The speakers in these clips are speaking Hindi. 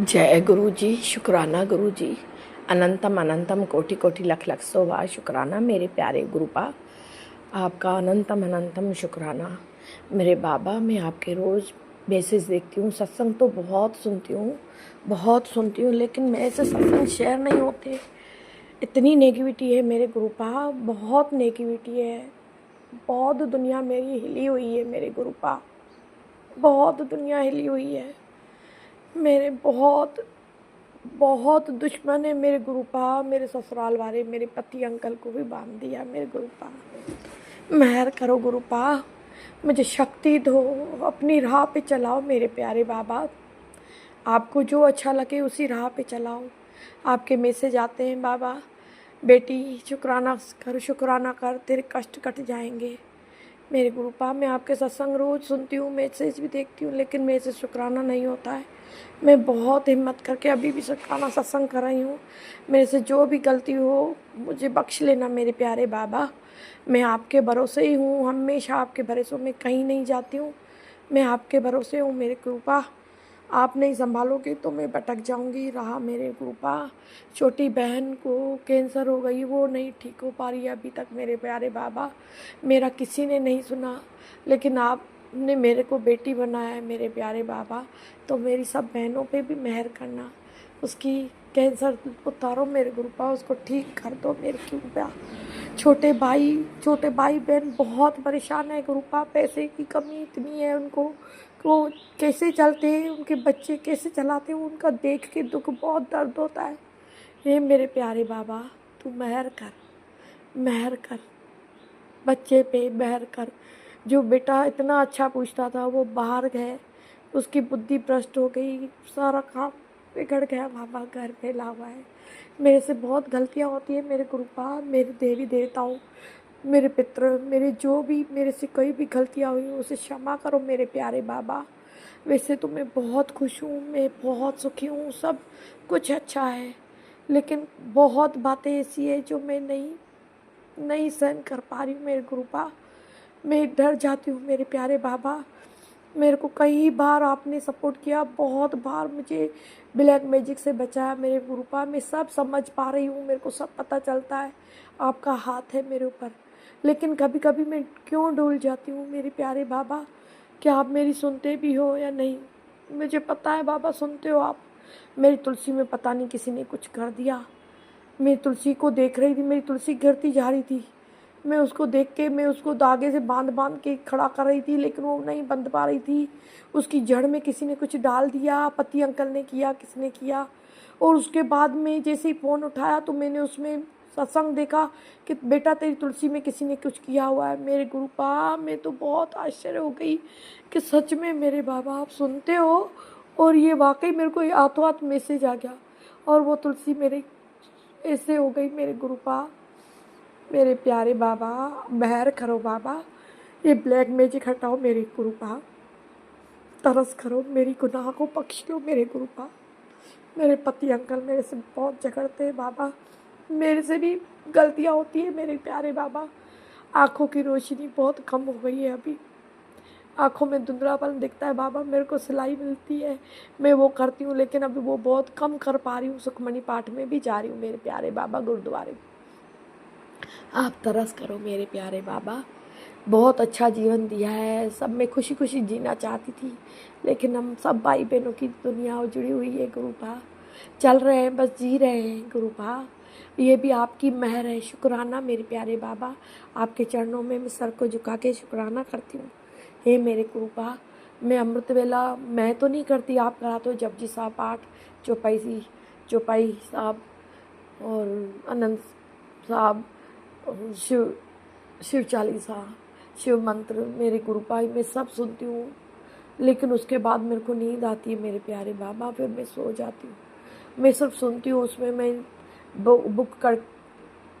जय गुरु जी, शुक्राना गुरु जी। अनंतम अनंतम कोटि कोटि लख लख सौ बार शुक्राना मेरे प्यारे गुरुपा। आपका अनंतम अनंतम शुक्राना मेरे बाबा। मैं आपके रोज़ मैसेज देखती हूँ, सत्संग तो बहुत सुनती हूँ, लेकिन मेरे से सत्संग शेयर नहीं होते। इतनी नेगेटिविटी है मेरे गुरुपा, बहुत नेगेटिविटी है। बहुत दुनिया मेरी हिली हुई है मेरे गुरुपा, बहुत दुनिया हिली हुई है। मेरे बहुत बहुत दुश्मन है मेरे गुरुपा। मेरे ससुराल वाले मेरे पति अंकल को भी बांध दिया मेरे गुरुपा। मेहर करो गुरुपा, मुझे शक्ति दो, अपनी राह पे चलाओ मेरे प्यारे बाबा। आपको जो अच्छा लगे उसी राह पे चलाओ। आपके मैसेज आते हैं बाबा, बेटी शुक्राना कर, तेरे कष्ट कट जाएंगे। मेरे गुरुपा, मैं आपके सत्संग रोज़ सुनती हूँ, मैसेज भी देखती हूँ, लेकिन मेरे से शुक्राना नहीं होता है। मैं बहुत हिम्मत करके अभी भी शुक्राना सत्संग कर रही हूँ। मेरे से जो भी गलती हो मुझे बख्श लेना मेरे प्यारे बाबा। मैं आपके भरोसे ही हूँ, हमेशा आपके भरोसे में कहीं नहीं जाती हूँ। मैं आपके भरोसे हूँ मेरे गुरुपा। आप नहीं संभालोगे तो मैं भटक जाऊंगी राह मेरे गुरुपा। छोटी बहन को कैंसर हो गई, वो नहीं ठीक हो पा रही है अभी तक मेरे प्यारे बाबा। मेरा किसी ने नहीं सुना, लेकिन आपने मेरे को बेटी बनाया है मेरे प्यारे बाबा। तो मेरी सब बहनों पे भी मेहर करना, उसकी कैंसर उतारो मेरे गुरुपा, उसको ठीक कर दो मेरे गुरुपा। छोटे भाई बहन बहुत परेशान है गुरुपा, पैसे की कमी इतनी है उनको, वो कैसे चलते हैं, उनके बच्चे कैसे चलाते हैं, उनका देख के दुख बहुत दर्द होता है। हे मेरे प्यारे बाबा, तू मेहर कर, बच्चे पे मेहर कर। जो बेटा इतना अच्छा पूछता था वो बाहर गए, उसकी बुद्धि भ्रष्ट हो गई, सारा काम बिगड़ गया बाबा, घर फैला हुआ है। मेरे से बहुत गलतियाँ होती है मेरे गुरुपा, मेरे देवी देवताओं, मेरे पितृ, मेरे जो भी मेरे से कोई भी गलतियाँ हुई उसे क्षमा करो मेरे प्यारे बाबा। वैसे तो मैं बहुत खुश हूँ, मैं बहुत सुखी हूँ, सब कुछ अच्छा है, लेकिन बहुत बातें ऐसी है जो मैं नहीं सहन कर पा रही हूँ मेरे गुरुपा। मैं डर जाती हूँ मेरे प्यारे बाबा। मेरे को कई बार आपने सपोर्ट किया, बहुत बार मुझे ब्लैक मैजिक से बचाया मेरे गुरुपा। मैं सब समझ पा रही हूँ, मेरे को सब पता चलता है, आपका हाथ है मेरे ऊपर। लेकिन कभी कभी मैं क्यों डूल जाती हूँ मेरे प्यारे बाबा। क्या आप मेरी सुनते भी हो या नहीं? मुझे पता है बाबा सुनते हो आप। मेरी तुलसी में पता नहीं किसी ने कुछ कर दिया। मैं तुलसी को देख रही थी, मेरी तुलसी गिरती जा रही थी। मैं उसको देख के मैं उसको धागे से बांध बांध के खड़ा कर रही थी, लेकिन वो नहीं बंध पा रही थी। उसकी जड़ में किसी ने कुछ डाल दिया, पति अंकल ने किया, किसने किया। और उसके बाद में जैसे ही फ़ोन उठाया तो मैंने उसमें सत्संग देखा कि बेटा तेरी तुलसी में किसी ने कुछ किया हुआ है। मेरे गुरुपा, मैं तो बहुत आश्चर्य हो गई कि सच में मेरे बाबा आप सुनते हो। और ये वाकई मेरे को हाथों हाथ मैसेज आ गया, और वो तुलसी मेरे ऐसे हो गई मेरे गुरुपा। मेरे प्यारे बाबा, मेहर करो बाबा, ये ब्लैक मैजिक हटाओ मेरे गुरुपा। तरस करो, मेरी गुनाह को बख्श लो मेरे गुरुपा। मेरे पति अंकल मेरे से बहुत झगड़ते हैं बाबा, मेरे से भी गलतियाँ होती है मेरे प्यारे बाबा। आँखों की रोशनी बहुत कम हो गई है अभी, आँखों में धुंधलापन दिखता है बाबा। मेरे को सिलाई मिलती है, मैं वो करती हूँ, लेकिन अभी वो बहुत कम कर पा रही हूँ। सुखमणि पाठ में भी जा रही हूँ मेरे प्यारे बाबा, गुरुद्वारे। आप तरस करो मेरे प्यारे बाबा। बहुत अच्छा जीवन दिया है, सब में खुशी खुशी जीना चाहती थी, लेकिन हम सब भाई बहनों की दुनिया जुड़ी हुई है गुरुपा। चल रहे हैं, बस जी रहे हैं गुरुपा। ये भी आपकी मेहर है। शुक्राना मेरे प्यारे बाबा, आपके चरणों में मैं सर को झुका के शुक्राना करती हूँ। हे मेरे गुरुपा, मैं अमृत वेला मैं तो नहीं करती, आप कराते हो जपजी साहब पाठ, चौपाई साहब और आनंद साहब, शिव शिव चालीसा, शिव मंत्र, मेरे गुरुपाई मैं सब सुनती हूँ, लेकिन उसके बाद मेरे को नींद आती है मेरे प्यारे बाबा, फिर मैं सो जाती हूँ। मैं सिर्फ सुनती हूँ, उसमें मैं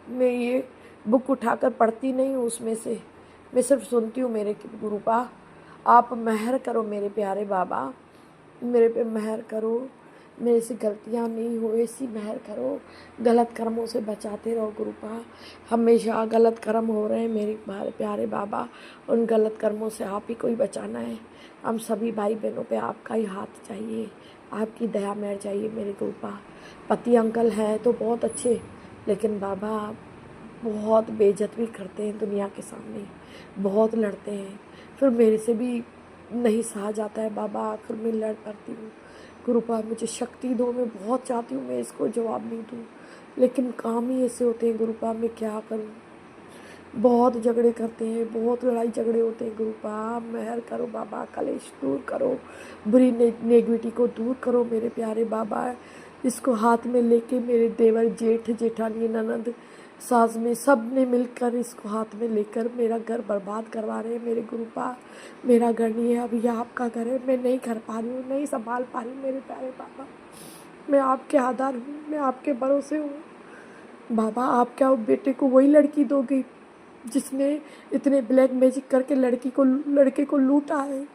मैं ये बुक उठाकर पढ़ती नहीं हूँ उसमें से, मैं सिर्फ सुनती हूँ मेरे गुरुपा। आप मेहर करो मेरे प्यारे बाबा, मेरे पे मेहर करो, मेरे से गलतियाँ नहीं हो ऐसी मेहर करो। गलत कर्मों से बचाते रहो गुरुपा। हमेशा गलत कर्म हो रहे हैं मेरे प्यारे बाबा, उन गलत कर्मों से आप ही को ही बचाना है। हम सभी भाई बहनों पे आपका ही हाथ चाहिए। आपकी दया मेहर चाहिए मेरे गुरुपा। पति अंकल है तो बहुत अच्छे, लेकिन बाबा बहुत बेइज्जत भी करते हैं दुनिया के सामने, बहुत लड़ते हैं। फिर मेरे से भी नहीं सहा जाता है बाबा, आखिर में लड़ पड़ती हूँ। गुरुपा मुझे शक्ति दो, मैं बहुत चाहती हूँ मैं इसको जवाब नहीं दूँ, लेकिन काम ही ऐसे होते हैं गुरुपा, मैं क्या करूँ। बहुत झगड़े करते हैं, बहुत लड़ाई झगड़े होते हैं गुरुपा। मेहर करो बाबा, कलेश दूर करो, बुरी नेगेटिविटी को दूर करो मेरे प्यारे बाबा। इसको हाथ में लेके मेरे देवर जेठ जेठानी ननद सास में सब ने मिलकर इसको हाथ में लेकर मेरा घर बर्बाद करवा रहे हैं मेरे गुरुपा। मेरा घर नहीं है, अभी आपका घर है, मैं नहीं कर पा रही हूँ, नहीं संभाल पा रही हूँ मेरे प्यारे बाबा। मैं आपके आधार हूँ, मैं आपके भरोसे हूँ बाबा। आप क्या बेटे को वही लड़की दोगे जिसने इतने ब्लैक मैजिक करके लड़के को लूटा है।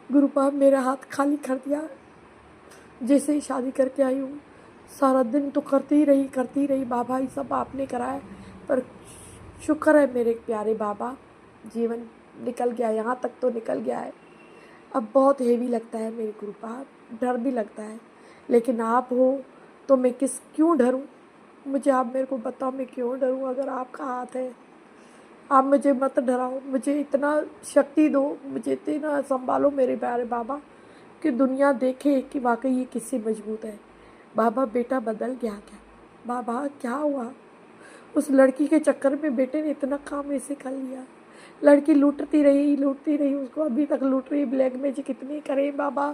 गुरुपा मेरा हाथ खाली कर दिया, जैसे ही शादी करके आई हूँ सारा दिन तो करती रही बाबा, ये सब आपने कराया। पर शुक्र है मेरे प्यारे बाबा, जीवन निकल गया, यहाँ तक तो निकल गया है। अब बहुत हेवी लगता है मेरे गुरुपा, डर भी लगता है, लेकिन आप हो तो मैं क्यों डरूं। मुझे आप मेरे को बताओ मैं क्यों डरूं, अगर आपका हाथ है। आप मुझे मत डराओ, मुझे इतना शक्ति दो, मुझे इतना संभालो मेरे प्यारे बाबा कि दुनिया देखे कि वाकई ये किससे मजबूत है। बाबा बेटा बदल गया क्या? बाबा क्या हुआ? उस लड़की के चक्कर में बेटे ने इतना काम ऐसे कर लिया। लड़की लूटती रही उसको, अभी तक लूट रही। ब्लैक मैजिक कितने करे बाबा,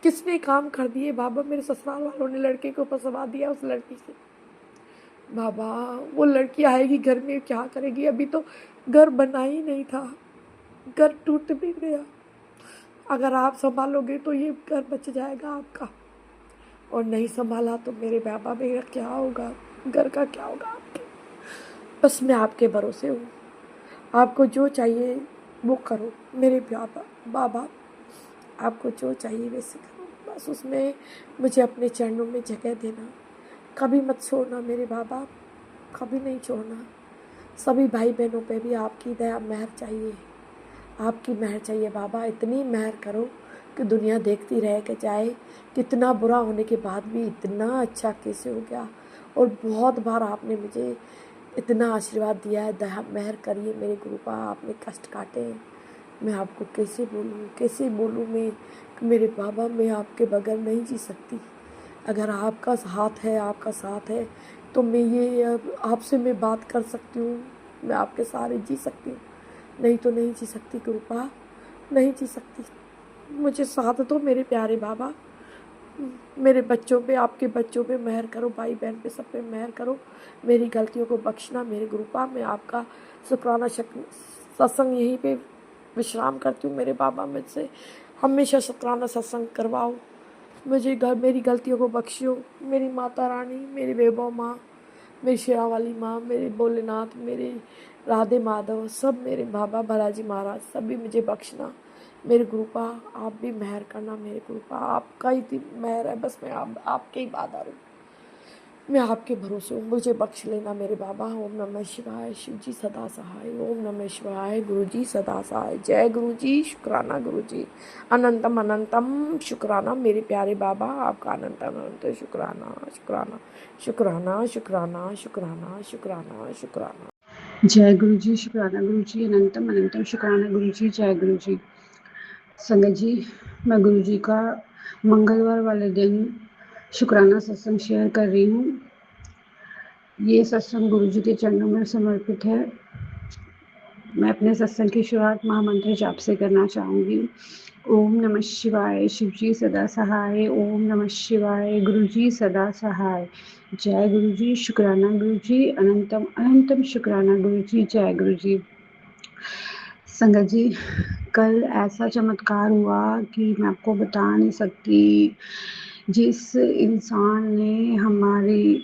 किसने काम कर दिए बाबा। मेरे ससुराल वालों ने लड़के को फंसवा दिया उस लड़की से बाबा। वो लड़की आएगी घर में क्या करेगी? अभी तो घर बना ही नहीं था, घर टूट भी गया। अगर आप संभालोगे तो ये घर बच जाएगा आपका, और नहीं संभाला तो मेरे बाबा मेरा क्या होगा, घर का क्या होगा आपके। बस मैं आपके भरोसे हूँ, आपको जो चाहिए वो करो मेरे बाबा। आपको जो चाहिए वैसे करो, बस उसमें मुझे अपने चरणों में जगह देना। कभी मत छोड़ना मेरे बाबा, कभी नहीं छोड़ना। सभी भाई बहनों पे भी आपकी दया मेहर चाहिए, आपकी मेहर चाहिए बाबा। इतनी मेहर करो कि दुनिया देखती रह के जाए कितना बुरा होने के बाद भी इतना अच्छा कैसे हो गया। और बहुत बार आपने मुझे इतना आशीर्वाद दिया है, दया मेहर करिए मेरे गुरुपा, आपने कष्ट काटे हैं। मैं आपको कैसे बोलूँ मैं कि मेरे बाबा मैं आपके बगैर नहीं जी सकती। अगर आपका हाथ है, आपका साथ है तो मैं ये आपसे मैं बात कर सकती हूँ, मैं आपके सहारे जी सकती हूँ, नहीं तो नहीं जी सकती गुरुपा, नहीं जी सकती। मुझे साथ दो मेरे प्यारे बाबा, मेरे बच्चों पे, आपके बच्चों पे मेहर करो, भाई बहन पे सब पे मेहर करो, मेरी गलतियों को बख्शना मेरे गुरुपा। मैं आपका शुक्राना सत्संग यहीं पे विश्राम करती हूँ मेरे बाबा। मुझसे हमेशा शुक्राना सत्संग करवाओ, मुझे मेरी गलतियों को बख्शियो। मेरी माता रानी, मेरी वैभव माँ, मेरी शेरा वाली माँ, मेरे भोलेनाथ, मेरे राधे माधव, सब मेरे बाबा बालाजी महाराज, सभी मुझे बख्शना मेरे गुरुपा। आप भी मेहर करना मेरे गुरुपा, आपका ही मेहर है, बस मैं आपके ही बाधा हूँ, मैं आपके भरोसे हूँ, मुझे बख्श लेना मेरे बाबा। ओम नमः शिवाय, शिव जी सदा सहाय। ओम नमः शिवाय, गुरु जी सदा सहाय। जय गुरु जी, शुक्राना गुरु जी, अनंतम अनंतम शुक्राना मेरे प्यारे बाबा, आपका अनंत अनंत शुक्राना शुक्राना शुक्राना शुक्राना शुक्राना शुक्राना शुक्राना। जय गुरु जी, शुक्राना गुरु जी, अनंतम अनंतम शुक्राना गुरु जी, जय गुरु जी। संगत जी, मैं गुरु जी का मंगलवार वाले दिन शुक्राना सत्संग शेयर कर रही हूँ। ये सत्संग गुरु जी के चरणों में समर्पित है। मैं अपने सत्संग की शुरुआत महामंत्र जाप से करना चाहूँगी। ओम नमः शिवाय, शिव जी सदा सहाय। ओम नमः शिवाय, गुरु जी सदा सहाय। जय गुरु जी, शुक्राना गुरु जी, अनंतम अनंतम शुक्राना गुरु जी, जय गुरु जी। संगत जी, कल ऐसा चमत्कार हुआ कि मैं आपको बता नहीं सकती। जिस इंसान ने हमारी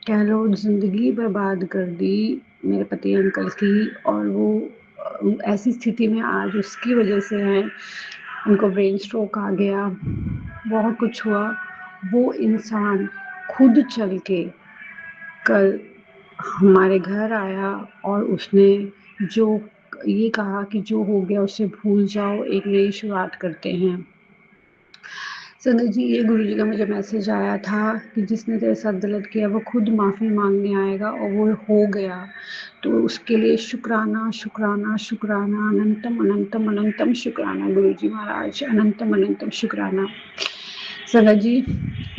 कह लो ज़िंदगी बर्बाद कर दी, मेरे पति अंकल की, और वो ऐसी स्थिति में आज उसकी वजह से है, उनको ब्रेन स्ट्रोक आ गया, बहुत कुछ हुआ। वो इंसान खुद चल के कल हमारे घर आया और उसने जो ये कहा कि जो हो गया उसे भूल जाओ, एक नई शुरुआत करते हैं। संगत जी, ये गुरु जी का मुझे मैसेज आया था कि जिसने तेरे साथ गलत किया वो खुद माफ़ी मांगने आएगा और वो हो गया। तो उसके लिए शुक्राना शुक्राना शुक्राना, अनंतम अनंतम अनंतम शुक्राना गुरु जी महाराज, अनंतम अनंतम शुक्राना। संगत जी,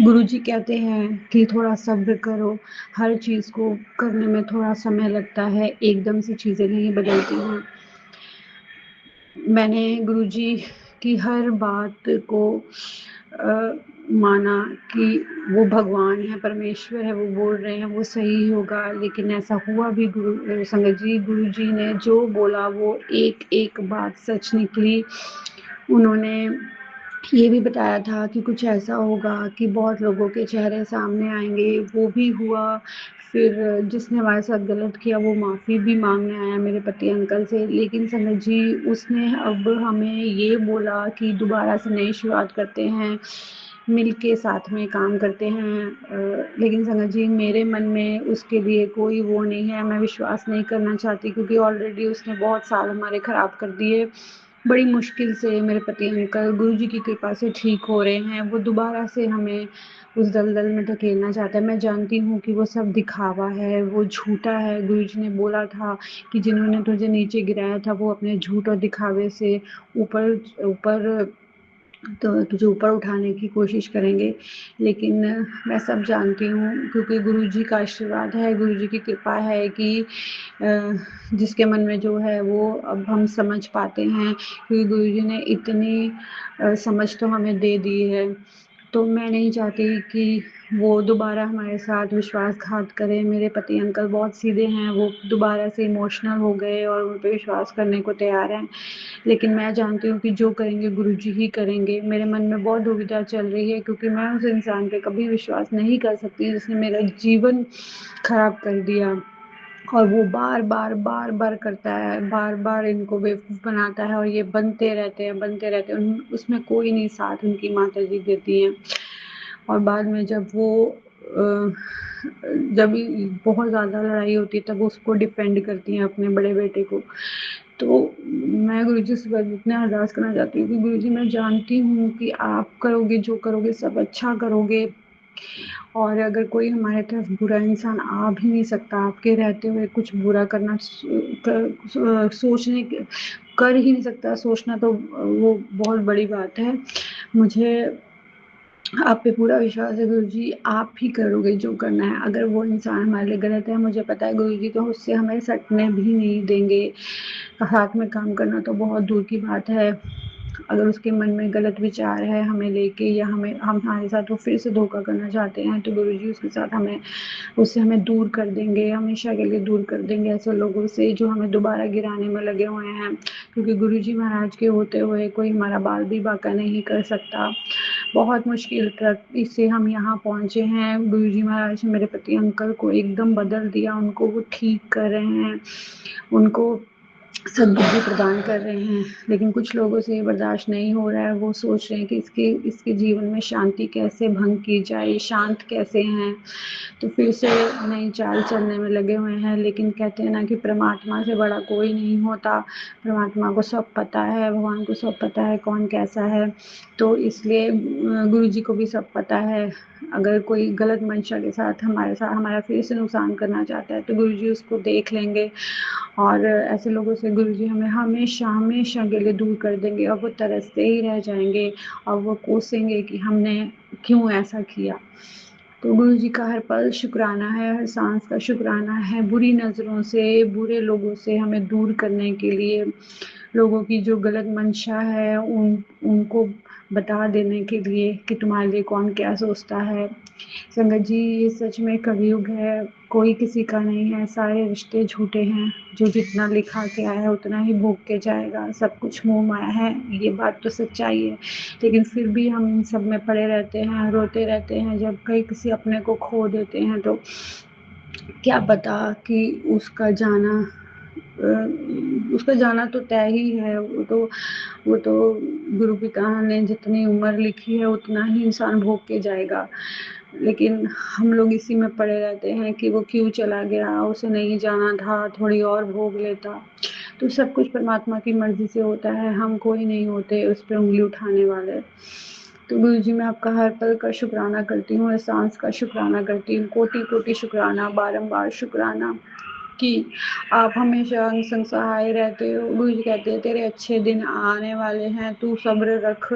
गुरु जी कहते हैं कि थोड़ा सब्र करो, हर चीज़ को करने में थोड़ा समय लगता है, एकदम से चीज़ें नहीं बदलती हैं। मैंने गुरुजी की हर बात को माना कि वो भगवान है, परमेश्वर है, वो बोल रहे हैं वो सही ही होगा, लेकिन ऐसा हुआ भी। संगत जी, गुरुजी ने जो बोला वो एक एक बात सच निकली। उन्होंने ये भी बताया था कि कुछ ऐसा होगा कि बहुत लोगों के चेहरे सामने आएंगे, वो भी हुआ। फिर जिसने हमारे साथ गलत किया वो माफ़ी भी मांगने आया मेरे पति अंकल से, लेकिन संगत जी उसने अब हमें ये बोला कि दोबारा से नई शुरुआत करते हैं, मिल के साथ में काम करते हैं। लेकिन संगत जी मेरे मन में उसके लिए कोई वो नहीं है, मैं विश्वास नहीं करना चाहती, क्योंकि ऑलरेडी उसने बहुत साल हमारे ख़राब कर दिए। बड़ी मुश्किल से मेरे पति अंकल गुरु जी की कृपा से ठीक हो रहे हैं, वो दोबारा से हमें उस दलदल में ढकेलना चाहता है। मैं जानती हूँ कि वो सब दिखावा है, वो झूठा है। गुरु जी ने बोला था कि जिन्होंने तुझे नीचे गिराया था वो अपने झूठ और दिखावे से ऊपर ऊपर तो तुझे ऊपर उठाने की कोशिश करेंगे। लेकिन मैं सब जानती हूँ, क्योंकि गुरु जी का आशीर्वाद है, गुरु जी की कृपा है कि जिसके मन में जो है वो अब हम समझ पाते हैं, क्योंकि गुरु जी ने इतनी समझ तो हमें दे दी है। तो मैं नहीं चाहती कि वो दोबारा हमारे साथ विश्वासघात करें। मेरे पति अंकल बहुत सीधे हैं, वो दोबारा से इमोशनल हो गए और उन पे विश्वास करने को तैयार हैं। लेकिन मैं जानती हूँ कि जो करेंगे गुरु जी ही करेंगे। मेरे मन में बहुत दुविधा चल रही है, क्योंकि मैं उस इंसान पे कभी विश्वास नहीं कर सकती जिसने मेरा जीवन खराब कर दिया, और वो बार बार बार बार करता है, बार बार इनको बेवकूफ़ बनाता है, और ये बनते रहते हैं। उसमें कोई नहीं साथ उनकी माता जी देती हैं। और बाद में जब वो जब बहुत ज़्यादा लड़ाई होती है तब उसको डिफेंड करती हैं, अपने बड़े बेटे को। तो मैं गुरुजी से बस इतना अरदास करना चाहती हूँ कि गुरुजी, मैं जानती हूँ कि आप करोगे, जो करोगे सब अच्छा करोगे, और अगर कोई हमारे तरफ बुरा इंसान आ भी नहीं सकता, आपके रहते हुए कुछ बुरा करना सोचने कर ही नहीं सकता। सोचना तो वो बहुत बड़ी बात है। मुझे आप पे पूरा विश्वास है गुरुजी, आप ही करोगे जो करना है। अगर वो इंसान हमारे लिए गलत है, मुझे पता है गुरुजी तो उससे हमें सटने भी नहीं देंगे। साथ में काम करना तो बहुत दूर की बात है। अगर उसके मन में गलत विचार है हमें लेके, या हमारे साथ वो फिर से धोखा करना चाहते हैं, तो गुरुजी उसके साथ उससे हमें दूर कर देंगे, हमेशा के लिए दूर कर देंगे ऐसे लोगों से जो हमें दोबारा गिराने में लगे हुए हैं। क्योंकि गुरुजी महाराज के होते हुए कोई हमारा बाल भी बांका नहीं कर सकता। बहुत मुश्किल तक इससे हम यहाँ पहुँचे हैं। गुरुजी महाराज ने मेरे पति अंकल को एकदम बदल दिया, उनको वो ठीक कर रहे हैं, उनको सद्बुद्धि प्रदान कर रहे हैं। लेकिन कुछ लोगों से ये बर्दाश्त नहीं हो रहा है, वो सोच रहे हैं कि इसके जीवन में शांति कैसे भंग की जाए, शांत कैसे हैं, तो फिर से नई चाल चलने में लगे हुए हैं। लेकिन कहते हैं ना कि परमात्मा से बड़ा कोई नहीं होता, परमात्मा को सब पता है, भगवान को सब पता है कौन कैसा है। तो इसलिए गुरु जी को भी सब पता है। अगर कोई गलत मंशा के साथ हमारा फिर से नुकसान करना चाहता है, तो गुरु जी उसको देख लेंगे, और ऐसे लोगों से गुरुजी हमें हमेशा हमेशा के लिए दूर कर देंगे, और वो तरसते ही रह जाएंगे, और वो कोसेंगे कि हमने क्यों ऐसा किया। तो गुरुजी का हर पल शुक्राना है, हर सांस का शुक्राना है। बुरी नज़रों से, बुरे लोगों से हमें दूर करने के लिए, लोगों की जो गलत मंशा है उनको बता देने के लिए कि तुम्हारे लिए कौन क्या सोचता है। संगत जी, ये सच में कलयुग है, कोई किसी का नहीं है, सारे रिश्ते झूठे हैं। जो जितना लिखा के आया है उतना ही भोग के जाएगा, सब कुछ मोह माया है, ये बात तो सच्चाई है। लेकिन फिर भी हम इन सब में पड़े रहते हैं, रोते रहते हैं। जब कहीं किसी अपने को खो देते हैं तो क्या पता कि उसका जाना तो तय ही है। वो तो गुरु पिता ने जितनी उम्र लिखी है उतना ही इंसान भोग के जाएगा। लेकिन हम लोग इसी में पड़े रहते हैं कि वो क्यों चला गया, उसे नहीं जाना था, थोड़ी और भोग लेता। तो सब कुछ परमात्मा की मर्जी से होता है, हम कोई नहीं होते उस पर उंगली उठाने वाले। तो गुरु जी मैं आपका हर पल का शुक्राना करती हूँ, हर सांस का शुक्राना करती हूँ, कोटि कोटि शुक्राना, बारंबार शुक्राना कि आप हमेशा अंग संग सहाय रहते हो। गुरु जी कहते हैं तेरे अच्छे दिन आने वाले हैं, तू सब्र रख,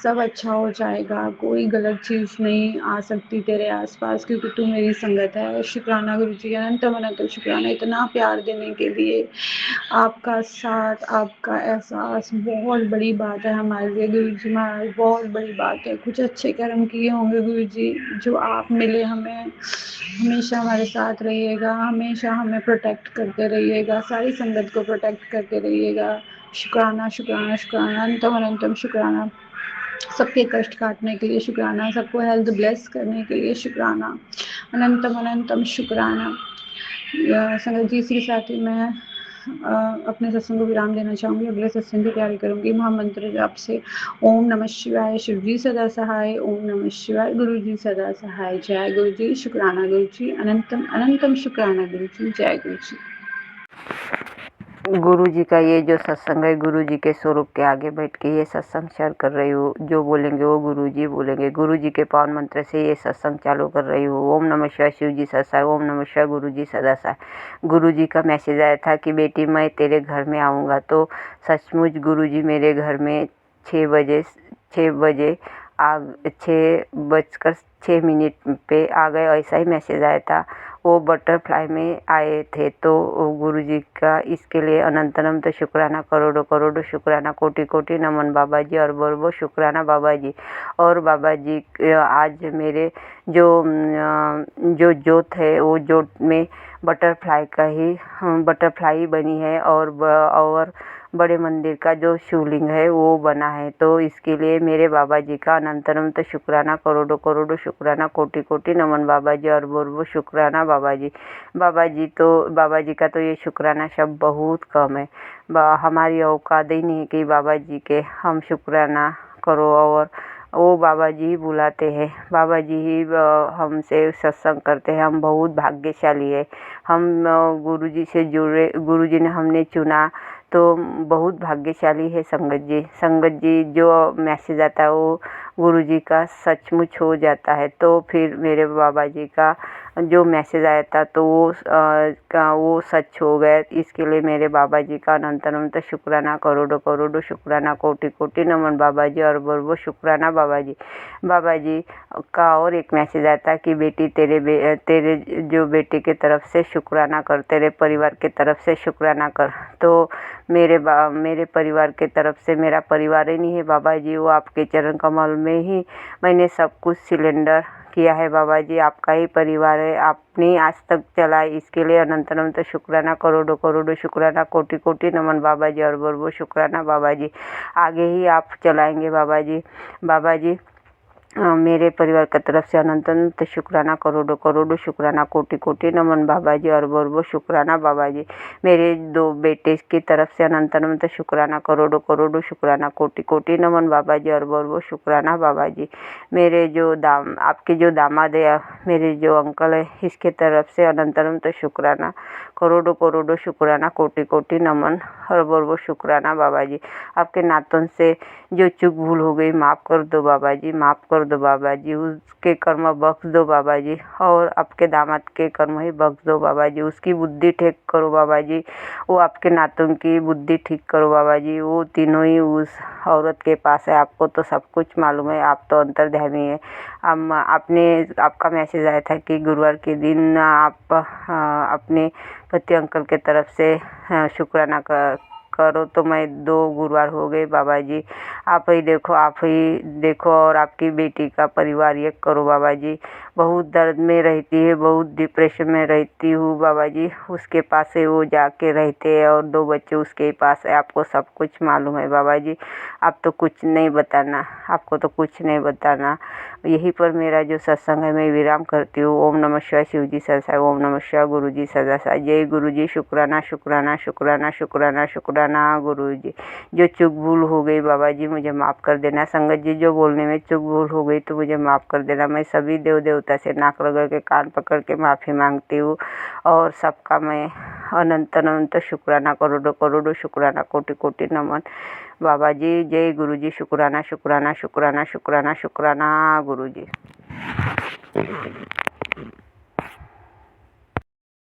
सब अच्छा हो जाएगा, कोई गलत चीज़ नहीं आ सकती तेरे आसपास, क्योंकि तू मेरी संगत है। शुक्राना गुरु जी, अनंत अनंत शुक्राना इतना प्यार देने के लिए। आपका साथ, आपका एहसास बहुत बड़ी बात है हमारे लिए गुरु जी महाराज, बहुत बड़ी बात है। कुछ अच्छे कर्म किए होंगे गुरु जी, जो आप मिले हमें, हमेशा हमारे साथ रहिएगा, हमेशा हमें प्रोटेक्ट करते रहिएगा, सारी संगत को प्रोटेक्ट करते रहिएगा। शुक्राना शुक्राना शुक्राना, अनंतम अनंतम शुक्राना। सबके कष्ट काटने के लिए शुक्राना, सबको हेल्थ ब्लेस करने के लिए शुक्राना, अनंतम अनंतम शुक्राना। संगत जी इसी के साथ ही मैं अपने सत्संग को विराम देना चाहूँगी। अगले सत्संग की तैयारी करूँगी महामंत्र जाप से। ओम नमः शिवाय, शिव जी सदा सहाय, ओम नमः शिवाय, गुरु जी सदा सहाय। जय गुरु जी, शुक्राना गुरु जी, अनंतम अनंतम शुक्राना गुरु जी, जय गुरु जी। गुरु जी का ये जो सत्संग है, गुरु जी के स्वरूप के आगे बैठ के ये सत्संग शेयर कर रही हूँ। जो बोलेंगे वो गुरु जी बोलेंगे। गुरु जी के पावन मंत्र से ये सत्संग चालू कर रही हूँ। ओम नमः शिवाय, शिव जी सदा सहाय, ओम नमः शिवाय, गुरु जी सदा सहाय। गुरु जी का मैसेज आया था कि बेटी मैं तेरे घर में आऊँगा, तो सचमुच गुरु जी मेरे घर में 6 बजे 6:06 पे आ गए, ऐसा ही मैसेज आया था। वो बटरफ्लाई में आए थे। तो गुरु जी का इसके लिए अनंत अनंत शुक्राना, करोड़ों करोड़ों शुक्राना, कोटि कोटि नमन बाबा जी, और बोल शुक्राना बाबा जी। और बाबा जी आज मेरे जो जोत है वो जोत में बटरफ्लाई बनी है, और बड़े मंदिर का जो शिवलिंग है वो बना है। तो इसके लिए मेरे बाबा जी का अनंत अनंत शुक्राना, करोड़ों करोड़ों शुक्राना, कोटि कोटि नमन बाबा जी, और बोल शुक्राना बाबा जी। बाबा जी का तो ये शुक्राना शब्द बहुत कम है। हमारी औकात ही नहीं है कि बाबा जी के हम शुक्राना करो, और वो बाबा जी ही बुलाते हैं, बाबा जी ही हमसे सत्संग करते हैं। हम बहुत भाग्यशाली है। हम गुरु जी से जुड़े, गुरु जी ने हमने चुना, तो बहुत भाग्यशाली है संगत जी जो मैसेज आता है वो गुरु जी का सचमुच हो जाता है। तो फिर मेरे बाबा जी का जो मैसेज आया था तो वो सच हो गया। इसके लिए मेरे बाबा जी का अनंत अनंत शुक्राना, करोड़ों करोड़ों शुक्राना, कोटि कोटि नमन बाबा जी, और बोल शुक्राना बाबा जी। बाबा जी का और एक मैसेज आया था कि बेटी तेरे जो बेटे के तरफ से शुक्राना कर, तेरे परिवार के तरफ से शुक्राना कर। तो मेरे परिवार के तरफ से, मेरा परिवार ही नहीं है बाबा जी, वो आपके चरण कमल में ही मैंने सब कुछ सिलेंडर किया है बाबा जी। आपका ही परिवार है, आपने आज तक चलाए, इसके लिए अनंत अनंत शुक्राना, करोड़ों करोड़ों शुक्राना, कोटि कोटि नमन बाबा जी, और बोल शुक्राना बाबा जी। आगे ही आप चलाएंगे बाबा जी। बाबा जी मेरे परिवार की तरफ से अनंत अनंत शुक्राना, करोड़ों करोड़ों शुक्राना, कोटि कोटि नमन बाबा जी, और बोल शुक्राना बाबा जी। मेरे 2 बेटे की तरफ से अनंत अनंत शुक्राना, करोड़ों करोड़ों शुक्राना, कोटि कोटि नमन बाबा जी, और बोल शुक्राना बाबा जी। मेरे जो आपके जो दामाद है, मेरे जो अंकल है, इसके तरफ से अनंत अनंत शुक्राना, करोड़ों करोड़ों शुक्राना, कोटि कोटि नमन, और बोल शुक्राना बाबा जी। आपके नातन से जो चूक भूल हो गई माफ़ कर दो बाबा जी, माफ़ कर दो बाबा जी। उसके कर्म बख्श दो बाबा जी, और आपके दामाद के कर्म ही बख्श दो बाबा जी। उसकी बुद्धि ठीक करो बाबा जी, वो आपके नातों की बुद्धि ठीक करो बाबा जी। वो तीनों ही उस औरत के पास है। आपको तो सब कुछ मालूम है, आप तो अंतर्ध्यामी है। आपका मैसेज आया था कि गुरुवार के दिन आप अपने पति अंकल के तरफ से शुक्राना करो। तो मैं 2 गुरुवार हो गए बाबा जी। आप ही देखो, और आपकी बेटी का परिवार एक करो बाबा जी। बहुत दर्द में रहती है, बहुत डिप्रेशन में रहती हूँ बाबा जी। उसके पास है, वो जाके रहते हैं, और 2 बच्चे उसके पास है। आपको सब कुछ मालूम है बाबा जी। आप तो कुछ नहीं बताना, आपको तो कुछ नहीं बताना। यहीं पर मेरा जो सत्संग है मैं विराम करती हूँ। ओम नमः शिवाय, शिव जी सदा सहाय, ओम नमः शिवाय, गुरु जी सदा सहाय। जय गुरु जी। शुक्राना शुक्राना शुक्राना शुक्राना शुक्राना। शुक्राना गुरुजी। जो चूक भूल हो गई बाबा जी मुझे माफ़ कर देना। संगत जी जो बोलने में चूक भूल हो गई तो मुझे माफ़ कर देना। मैं सभी देव देवता से नाक रगड़ के कान पकड़ के माफ़ी मांगती हूँ और सबका मैं अनंत अनंत शुक्राना, करोड़ों करोड़ों शुक्राना, कोटि कोटि नमन बाबा जी। जय गुरु जी। शुक्राना शुक्राना शुक्राना शुक्राना शुक्राना गुरु जी।